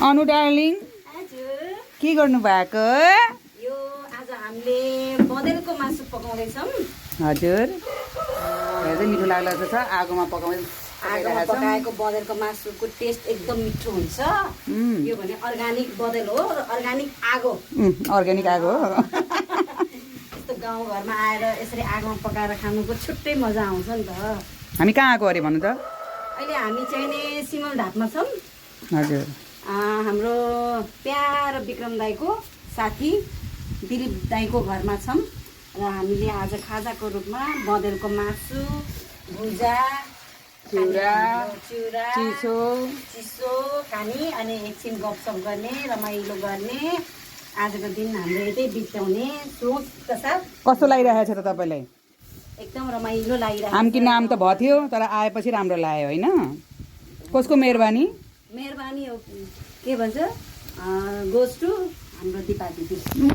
अनु darling हजुर के गर्नु भएको? यो आज हामीले बँदेलको मासु पकाउँदैछौँ। हजुर हेर्दै मिठो लाग्ला छ आगोमा पकाउँदै आगोमा पकाएको बँदेलको मासुको टेस्ट एकदम मिठो हुन्छ। यो भने अर्गानिक बँदेल हो र अर्गानिक आगो। अर्ग्यानिक आगो हो। यस्तो गाउँघरमा आएर यसरी आगोमा पकाएर खानुको छुट्टै मजा आउँछ नि त। हामी कहाँ आएको अरे भन्नु त? अहिले हामी चाहिँ नि सिमल ढापमा छौँ। हजुर हाम्रो प्यारो विक्रम दाईको साथी दिलीप दाईको घरमा छौँ र हामीले आज खाजाको रूपमा बँदेलको मासु, भुजा, चिउरा, चिउरा, चिसो खाने अनि एकछिन गफसफ गर्ने रमाइलो गर्ने आजको दिन हाम्रो यतै बिताउने सोचका साथ। कस्तो लागिरहेको छ त तपाईँलाई? एकदम रमाइलो लागिरहेको आमकी नाम त भयो थियो तर आएपछि राम्रो लाग्यो होइन? कसको मेहरबानी? मेहरबानी हो के भन्छ गोज टु हाम्रो दिपा दिदी। म